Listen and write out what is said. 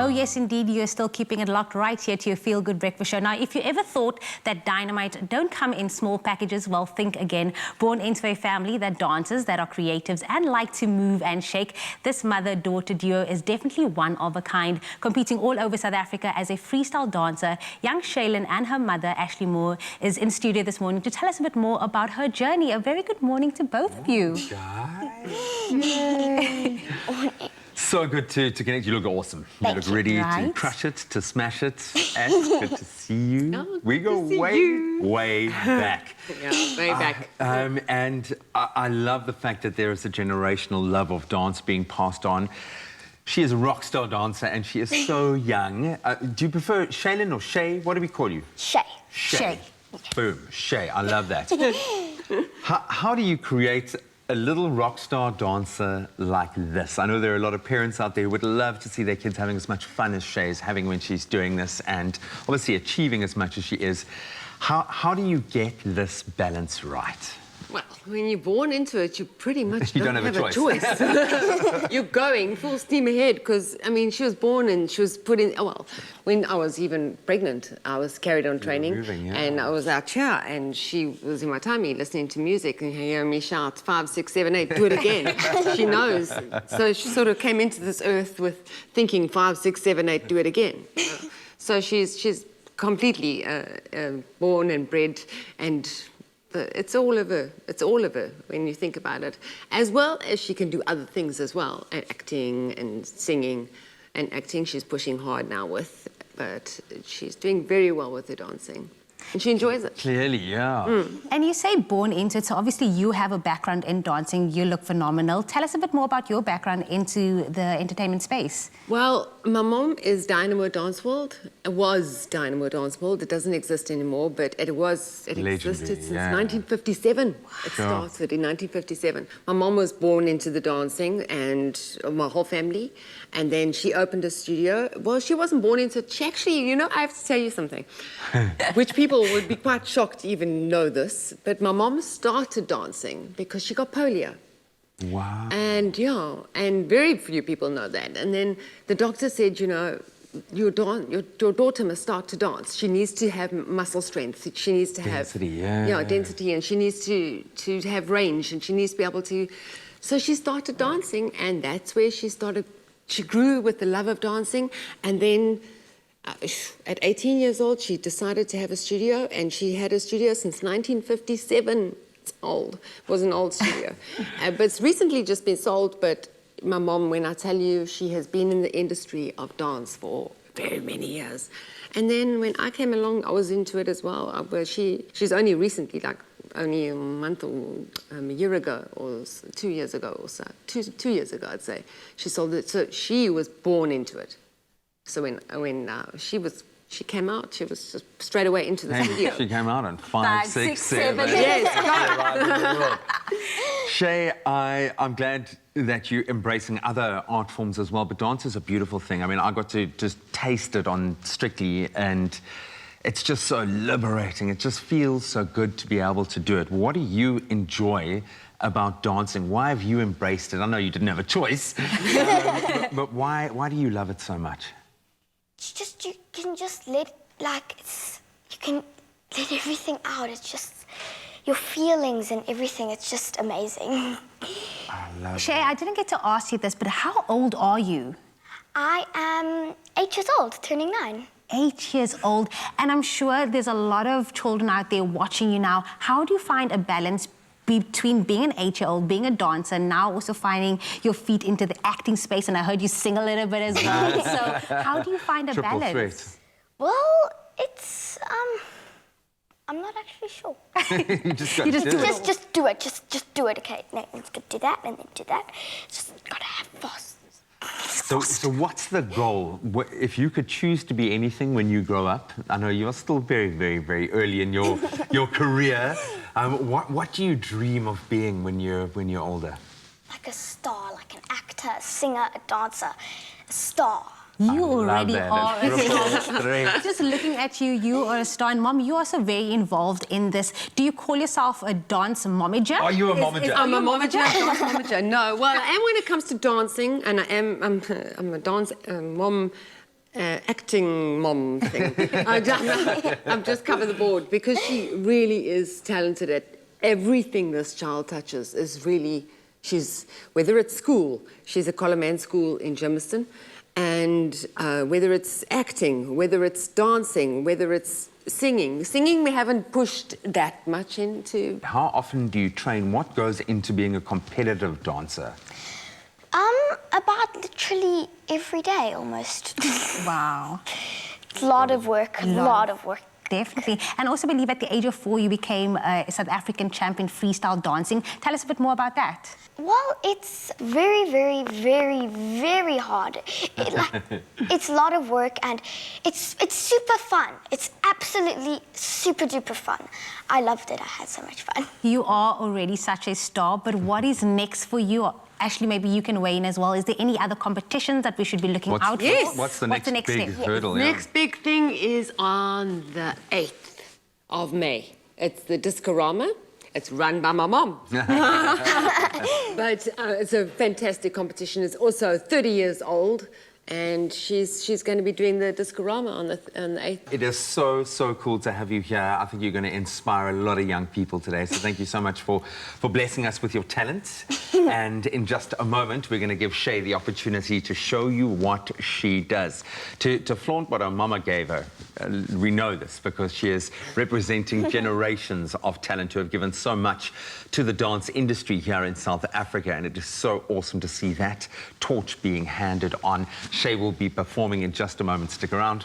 yes, indeed, you're still keeping it locked right here to your Feel Good Breakfast Show. Now, if you ever thought that Dynamite don't come in small packages, well, think again. Born into a family that dances, that are creatives and like to move and shake, this mother-daughter duo is definitely one of a kind, competing all over South Africa as a freestyle dancer. Young Shaylin and her mother, Ashley Moore, is in studio this morning to tell us a bit more about her journey. A very good morning to both of you. Yay. So good to connect. You look awesome. You look ready to crush it, to smash it. Ash, good to see you. Oh, we go way back. Yeah, way back. And I love the fact that there is a generational love of dance being passed on. She is a rock star dancer and she is so young. Do you prefer Shaylin or Shay? What do we call you? Shay. Shay. Boom, Shay. I love that. How do you create a little rock star dancer like this? I know there are a lot of parents out there who would love to see their kids having as much fun as Shay is having when she's doing this and obviously achieving as much as she is. How do you get this balance right? Well, when you're born into it, you pretty much don't have a choice. You're going full steam ahead because, I mean, she was born and she was put in, well, when I was even pregnant, I was carried on training and I was out here and she was in my tummy listening to music and hearing me shout 5, 6, 7, 8, do it again. She knows. So she sort of came into this earth with thinking 5, 6, 7, 8, do it again. So she's completely born and bred and it's all of her when you think about it, as well as she can do other things as well, and acting and singing. And acting she's pushing hard now with, but she's doing very well with her dancing. And she enjoys it. Clearly, yeah. And you say born into it, so obviously you have a background in dancing, you look phenomenal. Tell us a bit more about your background into the entertainment space. Well, my mom is Dynamo Dance World. It was Dynamo Dance World. It doesn't exist anymore, but it existed since 1957. It started in 1957. My mom was born into the dancing and my whole family. And then she opened a studio. Well, she wasn't born into it. She actually, you know, I have to tell you something, which people would be quite shocked to even know this, but my mom started dancing because she got polio. Wow. And yeah, and very few people know that. And then the doctor said, you know, your daughter must start to dance. She needs to have muscle strength. She needs to have density, and she needs to have range, and she needs to be able to. So she started dancing, and that's where she started. She grew with the love of dancing, and then at 18 years old, she decided to have a studio, and she had a studio since 1957. It's old. It was an old studio. But it's recently just been sold, but my mom, when I tell you, she has been in the industry of dance for very many years. And then when I came along, I was into it as well. She's only recently, like only a month or a year ago, or 2 years ago or so, two years ago, I'd say, she sold it. So she was born into it. So when she came out, she was just straight away into the studio. She came out on 5, 6, 7. Yes. Shay, I'm glad that you're embracing other art forms as well, but dance is a beautiful thing. I mean, I got to just taste it on Strictly, and it's just so liberating. It just feels so good to be able to do it. What do you enjoy about dancing? Why have you embraced it? I know you didn't have a choice, but why do you love it so much? It's just, you can just let, you can let everything out. It's just your feelings and everything. It's just amazing. I love Shay, I didn't get to ask you this, but how old are you? I am 8 years old, turning 9. 8 years old, and I'm sure there's a lot of children out there watching you now. How do you find a balance between being an 8-year-old, being a dancer, now also finding your feet into the acting space? And I heard you sing a little bit as well. So how do you find a balance? Threat. Well, it's I'm not actually sure. You just do it. Just do it. Okay, now let's do that and then do that. Just gotta have fast. So what's the goal? If you could choose to be anything when you grow up, I know you're still very, very, very early in your career. What do you dream of being when you're older? Like a star, like an actor, a singer, a dancer, a star. You already are a star. Just looking at you, you are a star. And Mom, you are also very involved in this. Do you call yourself a dance momager? Are you a momager? I'm a momager, dance momager. No, well, I am when it comes to dancing, and I'm a dance mom acting mom thing. I'm just cover the board because she really is talented at everything this child touches. Is really, whether it's school, she's a column school in Germiston, and whether it's acting, whether it's dancing, whether it's singing. Singing we haven't pushed that much into. How often do you train? What goes into being a competitive dancer? About literally every day, almost. Wow. It's a lot of work, a lot of work. Definitely. And also believe at the age of 4 you became a South African champion freestyle dancing. Tell us a bit more about that. Well, it's very, very, very, very hard. It's a lot of work and it's super fun. It's absolutely super duper fun. I loved it. I had so much fun. You are already such a star, but what is next for you? Ashley, maybe you can weigh in as well. Is there any other competitions that we should be looking out for? What's the next big hurdle? The next big thing is on the 8th of May. It's the Discorama. It's run by my mom. But it's a fantastic competition. It's also 30 years old. And she's going to be doing the Discorama on the 8th. It is so cool to have you here. I think you're going to inspire a lot of young people today. So thank you so much for blessing us with your talents. And in just a moment, we're going to give Shay the opportunity to show you what she does. To flaunt what her mama gave her. We know this because she is representing generations of talent who have given so much to the dance industry here in South Africa. And it is so awesome to see that torch being handed on. Shay will be performing in just a moment. Stick around.